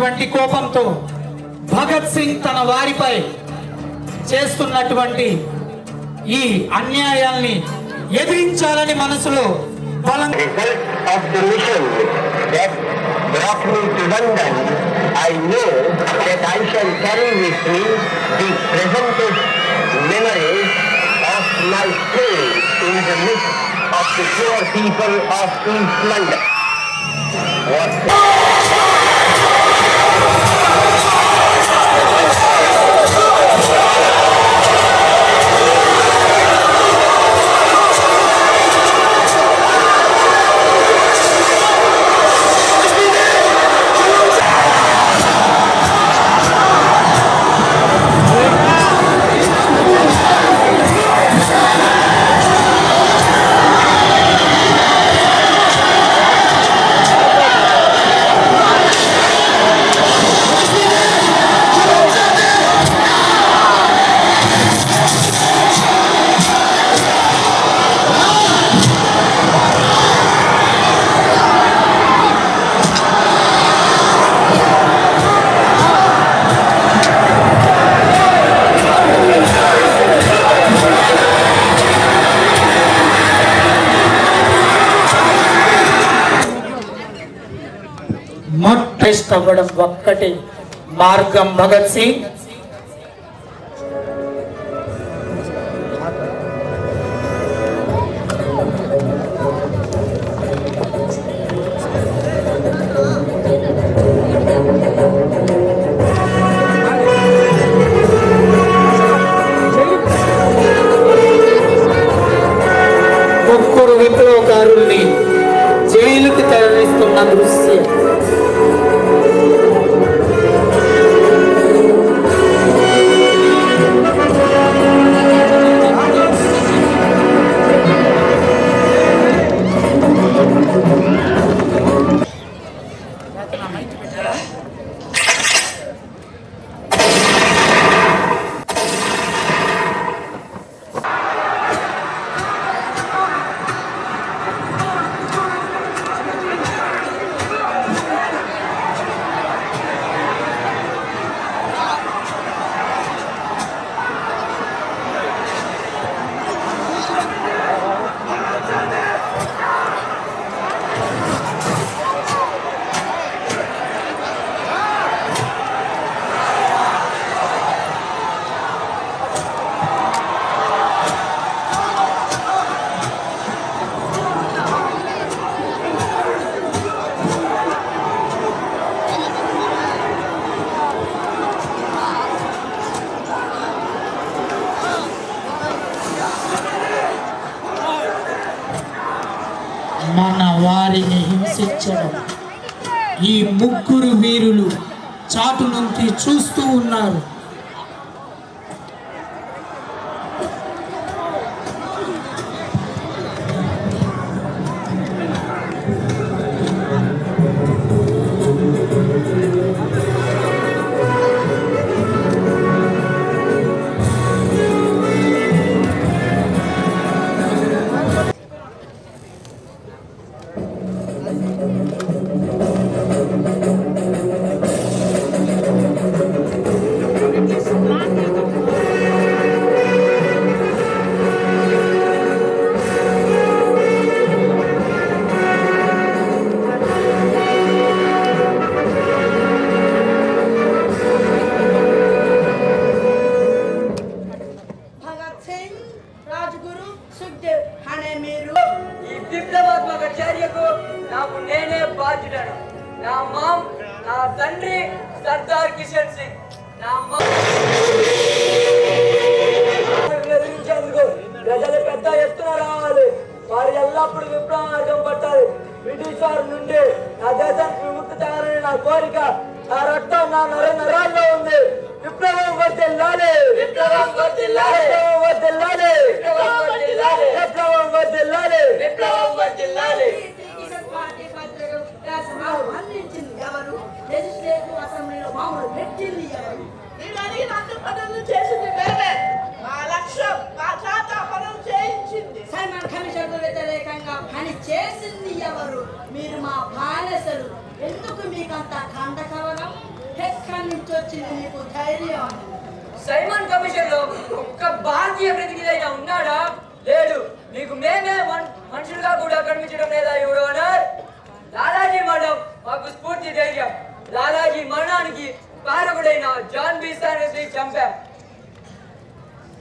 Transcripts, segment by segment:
ఉన్నటువంటి కోపంతో భగత్ సింగ్ తన వారిపై చేస్తున్నటువంటి ఈ అన్యాయాల్ని ఎదిరించాలని మనసులో బలంగా brought me to London, I know that I shall carry with me the pleasantest memories of my stay in the midst of the poor people of East London. అవ్వడం ఒక్కటే మార్గం. భగత్ సింగ్ ముగ్గురు విప్లవకారుల్ని జైలుకి తరలిస్తున్న దృశ్యం. మన వారిని హింసించడం ఈ ముగ్గురు వీరులు చాటు నుంచి చూస్తూ ఉన్నారు. सरदार किशन सिंह ప్రజలు పెద్ద ఎత్తున రావాలి. వారు ఎల్లప్పుడూ విప్లవం పట్టాలి. బ్రిటిష్ వారి నుండి నా దేశానికి విముక్తి తేవాలని నా కోరిక. నా రక్తం నా నరాల్లో ఉంది. విప్లవం వర్ధిల్లాలి, విప్లవం వర్ధిల్లాలి, వర్ధిల్లాలి, విప్లవం వర్ధిల్లాలి, విప్లవం వర్ధిల్లాలి. ఎవరు లెజిస్లేటివ్ అసెంబ్లీలో మామూలు పెట్టింది ఎవరు? నేను అడిగిన అన్ని పనులు చేసింది వేరే. మా లక్ష్యం మా చేత పనులు చేయించింది. సైమన్ కమిషన్ వ్యతిరేకంగా పని చేసింది ఎవరు? మీరు మా బానిసలు. ఎందుకు మీకంత కండకవనం? తెలియాలి. సైమన్ కమిషన్ లో ఒక్క భారతీయ ప్రతినిధి అయినా ఉన్నాడా? లేడు. మీకు మేమే మనుషులుగా కూడా కనిపించడం లేదా యువర్ ఆనర్? లాలాజీ మరణం మాకు స్ఫూర్తి ధైర్యం. లాలాజీ మరణానికి కారకుడైన జాన్ బి సాండర్స్ ని చంపాం.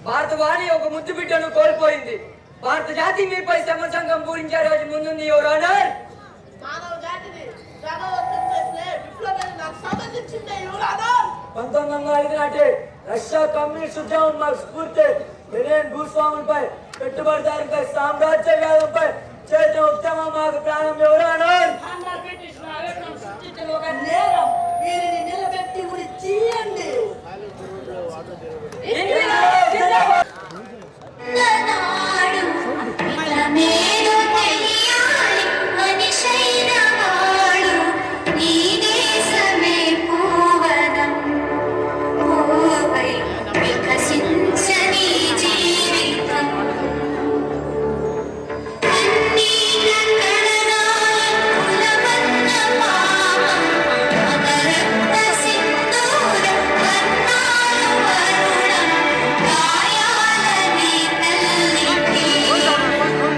భారతవాణి ఒక ముద్దు బిడ్డను కోల్పోయింది. భారత జాతి మీపై సమరసంగం పూరించే రోజు ముందుంది యువర్ ఆనర్. మానవ జాతిని ప్రభావితం చేసే విప్లవం నాకు సంబంధించింది యువర్ ఆనర్. 1905 నాటి రష్యా కమ్యూనిస్ట్ ఉద్యమం మాకు స్ఫూర్తి. లెనిన్ భూస్వాములపై పెట్టుబడిదారులపై సామ్రాజ్యవాదంపై చేసిన ఉద్యమం మాకు ప్రాణం యువర్ ఆనర్. ఆంధ్ర బ్రిటిష్ ఆవేదన సృష్టించిన ఒక నేరం. వీరిని నిలబెట్టి ఉరి తీయండి. నాడు ఇక మేలు తెలియాలి మనిషైన వాడు నీ దేశమే పూవనం పూవై వికసించని జీవితం కన్నీల కడరాయి కులమన్న పాపం మకరత్న సింధూర వర్ణాలు వరుణం గాయాలని తల్లికి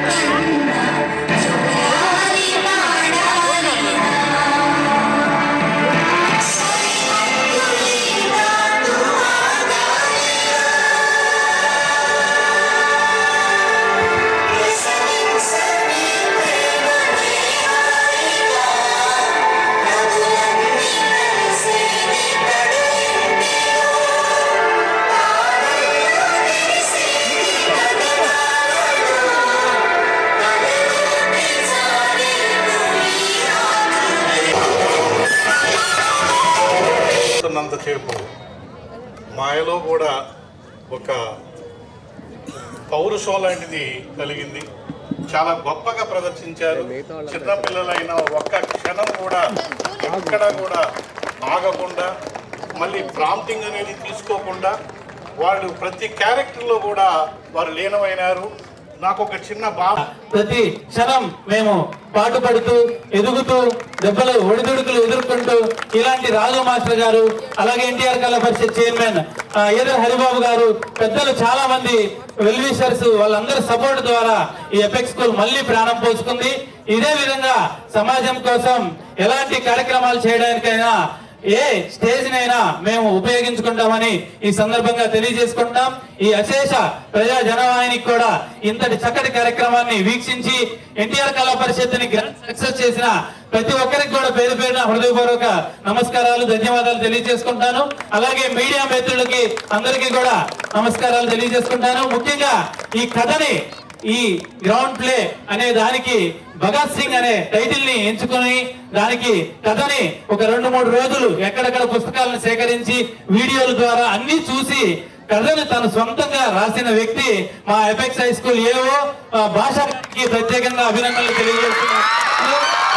కన్న జోయాలి వాడాలి న్నంతసేపు మాయలో కూడా ఒక పౌరుషం లాంటిది కలిగింది. చాలా గొప్పగా ప్రదర్శించారు. చిన్నపిల్లలైన ఒక్క క్షణం కూడా ఎక్కడ కూడా ఆగకుండా, మళ్ళీ ప్రాంప్టింగ్ అనేది తీసుకోకుండా వాళ్ళు ప్రతి క్యారెక్టర్లో కూడా వారు లీనమైనారు. నాకు ఒక చిన్న ప్రతి క్షణం మేము పాటుపడుతూ ఎదుగుతూ దెబ్బలు ఒడిదుడుకులు ఎదుర్కొంటూ ఇలాంటి రాఘవ మాస్టర్ గారు, అలాగే ఎన్టీఆర్ కళా పరిషత్ చైర్మన్ ఏదో హరిబాబు గారు, పెద్దలు చాలా మంది వెల్ విషర్స్ వాళ్ళందరి సపోర్ట్ ద్వారా ఈ ఎపెక్స్ స్కూల్ మళ్ళీ ప్రాణం పోసుకుంది. ఇదే విధంగా సమాజం కోసం ఎలాంటి కార్యక్రమాలు చేయడానికైనా ఏ స్టేజ్ నైనా మేము ఉపయోగించుకుంటామని ఈ సందర్భంగా తెలియజేసుకుంటాం. ఈ అశేష ప్రజా జనవాహినికి కూడా ఇంతటి చక్కటి కార్యక్రమాన్ని వీక్షించి ఎన్టీఆర్ కళా పరిషత్తుని సక్సెస్ చేసిన ప్రతి ఒక్కరికి కూడా పేరు పేరున హృదయపూర్వక నమస్కారాలు, ధన్యవాదాలు తెలియజేసుకుంటాను. అలాగే మీడియా మిత్రులకి అందరికీ కూడా నమస్కారాలు తెలియజేసుకుంటాను. ముఖ్యంగా ఈ కథని, ఈ గ్రౌండ్ ప్లే అనే దానికి భగత్ సింగ్ అనే టైటిల్ ని ఎంచుకుని దానికి కథని ఒక 2-3 రోజులు ఎక్కడెక్కడ పుస్తకాలను సేకరించి వీడియోల ద్వారా అన్ని చూసి కథను తను సొంతంగా రాసిన వ్యక్తి మా ఎపెక్స్ హై స్కూల్ ఏవో భాషకి ప్రత్యేకంగా అభినందనలు తెలియజేస్తున్నారు.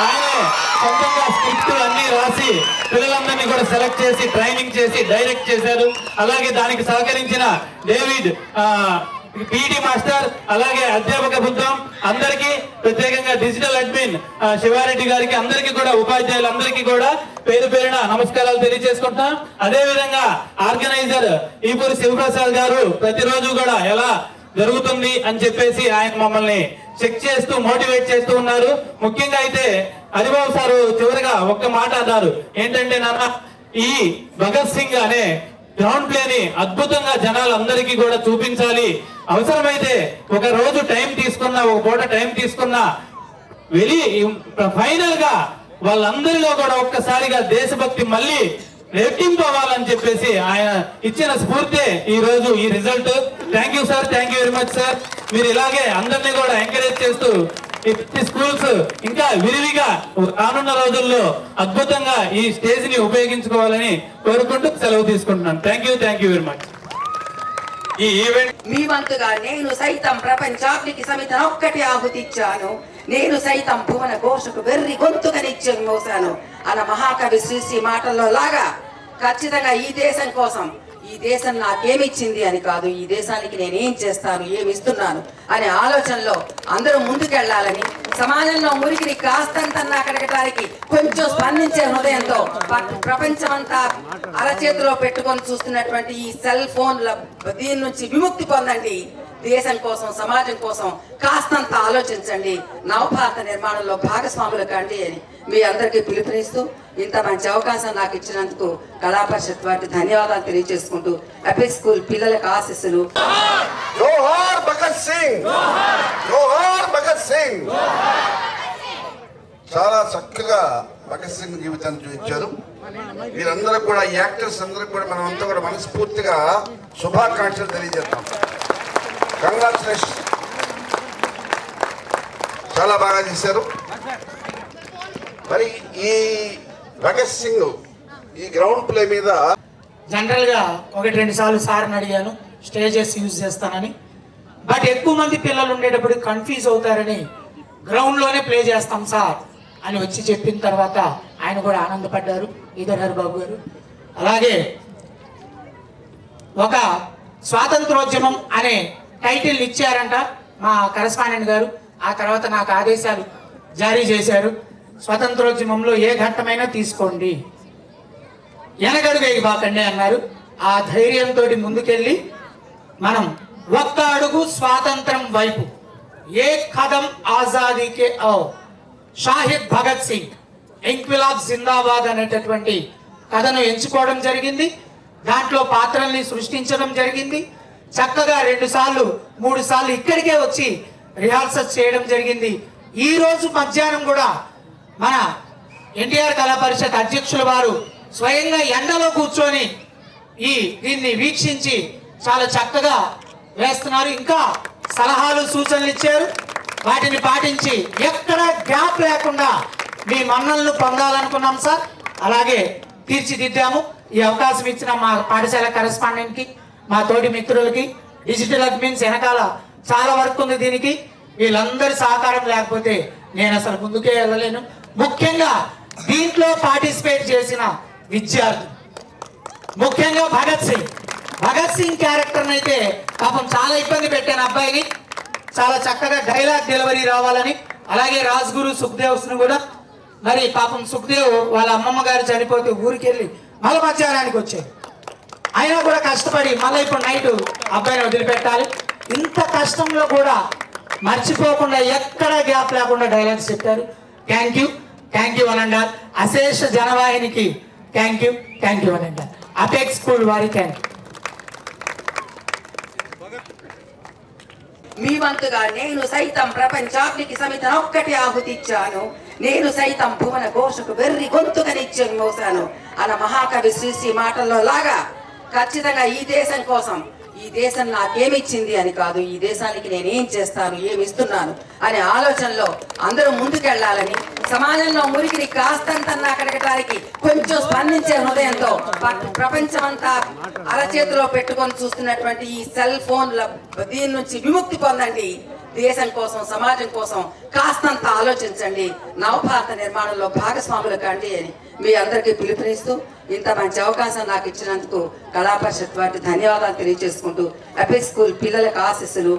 ఆయనే సొంతంగా స్క్రిప్ట్ అన్ని రాసి పిల్లలందరినీ కూడా సెలెక్ట్ చేసి ట్రైనింగ్ చేసి డైరెక్ట్ చేశారు. అలాగే దానికి సహకరించిన డేవిడ్ పీటీ మాస్టర్, అలాగే అధ్యాపక బృందం అందరికీ, ప్రత్యేకంగా డిజిటల్ అడ్మిన్ శివారెడ్డి గారికి, అందరికీ కూడా ఉపాధ్యాయులందరికీ కూడా పేరు పేరున నమస్కారాలు తెలియజేసుకుంటాం. అదే విధంగా ఆర్గనైజర్ ఈపూరి శివప్రసాద్ గారు ప్రతిరోజు కూడా ఎలా జరుగుతుంది అని చెప్పేసి ఆయన మమ్మల్ని చెక్ చేస్తూ మోటివేట్ చేస్తూ ఉన్నారు. ముఖ్యంగా అయితే హరిబాబు సారు చివరిగా ఒక్క మాట అన్నారు, ఏంటంటే నాన్న ఈ భగత్ సింగ్ అనే గ్రౌండ్ ప్లేని అద్భుతంగా జనాలందరికీ కూడా చూపించాలి, అవసరమైతే ఒక రోజు టైం తీసుకున్నా, ఒక పూట టైం తీసుకున్నా వెళ్ళి ఫైనల్ గా వాళ్ళందరిలో కూడా ఒక్కసారిగా దేశభక్తి మళ్ళీ రెట్టింపు అవ్వాలని చెప్పేసి ఆయన ఇచ్చిన స్ఫూర్తి ఈ రోజు ఈ result. Thank you sir, thank you very much sir. మీరు ఇలాగే అందరినీ కూడా ఎంకరేజ్ చేస్తూ ఈ స్కూల్స్ ఇంకా విరివిగా రానున్న రోజుల్లో అద్భుతంగా ఈ స్టేజ్ ని ఉపయోగించుకోవాలని కోరుకుంటూ సెలవు తీసుకుంటున్నాను. Thank you very much. ఈ ఈవెంట్ మీ వంతుగా నేను సైతం ప్రపంచాగ్నికి సమిత ఒక్కటి ఆహుతిచ్చాను. నేను సైతం భువన ఘోషకు వెర్రి గొంతుగా నిత్యం మోసాను అన్న మహాకవి శ్రీశ్రీ మాటల్లో లాగా ఖచ్చితంగా ఈ దేశం కోసం ఈ దేశం నాకేమిచ్చింది అని కాదు, ఈ దేశానికి నేనేం చేస్తాను, ఏమి ఇస్తున్నాను అనే ఆలోచనలో అందరూ ముందుకెళ్లాలని, సమాజంలో మురికిని కాస్తంతన్నా కడగటానికి కొంచెం స్పందించే హృదయంతో ప్రపంచమంతా అరచేతిలో పెట్టుకొని చూస్తున్నటువంటి ఈ సెల్ ఫోన్ల దీని నుంచి విముక్తి పొందండి. దేశం కోసం, సమాజం కోసం కాస్తంత ఆలోచించండి. నవభారత నిర్మాణంలో భాగస్వాములు కండి అని మీ అందరికీ పిలుపునిస్తూ ఇంత మంచి అవకాశం నాకు ఇచ్చినందుకు కళా పరిషత్ వారికి ధన్యవాదాలు తెలియజేసుకుంటూ ఎపిక్ స్కూల్ పిల్లలకు ఆశీస్సులు. జోహార్ భగత్ సింగ్, జోహార్ భగత్ సింగ్. చాలా చక్కగా భగత్ సింగ్ జీవితాన్ని చూపించారు. వీరందరూ కూడా, యాక్టర్స్ అందరూ కూడా మనం అంతా కూడా మనస్ఫూర్తిగా శుభాకాంక్షలు తెలియజేస్తాం. కంగ్రాచులేషన్, చాలా బాగా చేశారు. మరి ఈ భగత్ సింగ్ ఈ గ్రౌండ్ ప్లే మీద జనరల్ గా 1-2 సార్లు సార్ని అడిగాను స్టేజెస్ యూజ్ చేస్తానని. బట్ ఎక్కువ మంది పిల్లలు ఉండేటప్పుడు కన్ఫ్యూజ్ అవుతారని గ్రౌండ్ లోనే ప్లే చేస్తాం సార్ అని వచ్చి చెప్పిన తర్వాత ఆయన కూడా ఆనందపడ్డారు, ఈదర్ హరిబాబు గారు. అలాగే ఒక స్వాతంత్రోద్యమం అనే టైటిల్ ఇచ్చారంట మా కరెస్పాండెంట్ గారు. ఆ తర్వాత నాకు ఆదేశాలు జారీ చేశారు, స్వతంత్రోద్యమంలో ఏ ఘట్టమైనా తీసుకోండి, వెనకడుగు వేయబాకండి అన్నారు. ఆ ధైర్యంతో ముందుకెళ్ళి మనం ఒక్క అడుగు స్వాతంత్రం వైపు, ఏ కదం ఆజాదీకే ఔ, షాహిద్ భగత్ సింగ్ ఇంక్విలాబ్ జిందాబాద్ అనేటటువంటి కథను ఎంచుకోవడం జరిగింది. దాంట్లో పాత్రల్ని సృష్టించడం జరిగింది. చక్కగా 2 సార్లు 3 సార్లు ఇక్కడికే వచ్చి రిహార్సల్స్ చేయడం జరిగింది. ఈ రోజు మధ్యాహ్నం కూడా మన ఎన్టీఆర్ కళా పరిషత్ అధ్యక్షుల వారు స్వయంగా ఎండలో కూర్చొని దీన్ని వీక్షించి చాలా చక్కగా వేస్తున్నారు. ఇంకా సలహాలు సూచనలు ఇచ్చారు, వాటిని పాటించి ఎక్కడ గ్యాప్ లేకుండా మీ మన్నలను పొందాలనుకున్నాం సార్. అలాగే తీర్చిదిద్దాము. ఈ అవకాశం ఇచ్చిన మా పాఠశాల కరెస్పాండెంట్ కి, మా తోటి మిత్రులకి, డిజిటల్ అడ్మిన్స్ వెనకాల చాలా వర్క్ ఉంది దీనికి. వీళ్ళందరి సహకారం లేకపోతే నేను అసలు ముందుకే వెళ్ళలేను. ముఖ్యంగా దీంట్లో పార్టిసిపేట్ చేసిన విద్యార్థులు, ముఖ్యంగా భగత్ సింగ్ క్యారెక్టర్ అయితే పాపం చాలా ఇబ్బంది పెట్టాను అబ్బాయిని. చాలా చక్కగా డైలాగ్ డెలివరీ రావాలని. అలాగే రాజ్గురు సుఖ్దేవ్స్ ను కూడా, మరి పాపం సుఖ్దేవ్ వాళ్ళ అమ్మమ్మ గారు చనిపోతే ఊరికి వెళ్ళి మళ్ళీ మధ్యాహ్నానికి వచ్చాయి. అయినా కూడా కష్టపడి మళ్ళీ ఇప్పుడు నైట్ అబ్బాయిని వదిలిపెట్టాలి. ఇంత కష్టంలో కూడా మర్చిపోకుండా ఎక్కడ గ్యాప్ లేకుండా డైలాగ్స్ చెప్పారు. థ్యాంక్ యూ అనండారు. అశేష జనవాహినికి థ్యాంక్ యూ అనండారు. అపెక్ స్కూల్ వారి థ్యాంక్ యూ. మీ వంతుగా నేను సైతం ప్రపంచాగ్నికి సమితను ఒక్కటి ఆహుతిచ్చాను, నేను సైతం భువన ఘోషకు వెర్రి గొంతుకనిచ్చాను మోసాను అన్న మహాకవి శ్రీశ్రీ మాటల్లో లాగా ఖచ్చితంగా ఈ దేశం కోసం, ఈ దేశం నాకేమిచ్చింది అని కాదు, ఈ దేశానికి నేనేం చేస్తాను, ఏమి ఇస్తున్నాను అనే ఆలోచనలో అందరూ ముందుకెళ్లాలని, సమాజంలో మురికిని కాస్తంతన్నా కడగటానికి కొంచెం స్పందించే హృదయంతో ప్రపంచమంతా అరచేతిలో పెట్టుకొని చూస్తున్నటువంటి ఈ సెల్ ఫోన్ల దీని నుంచి విముక్తి పొందండి. దేశం కోసం, సమాజం కోసం కాస్తంత ఆలోచించండి. నవభారత నిర్మాణంలో భాగస్వాములు కండి అని మీ అందరికీ పిలుపునిస్తూ ఇంత మంచి అవకాశం నాకు ఇచ్చినందుకు కళా పరిషత్ వారికి ధన్యవాదాలు తెలియజేసుకుంటూ ఎపిక్ స్కూల్ పిల్లలకు ఆశీస్సులు.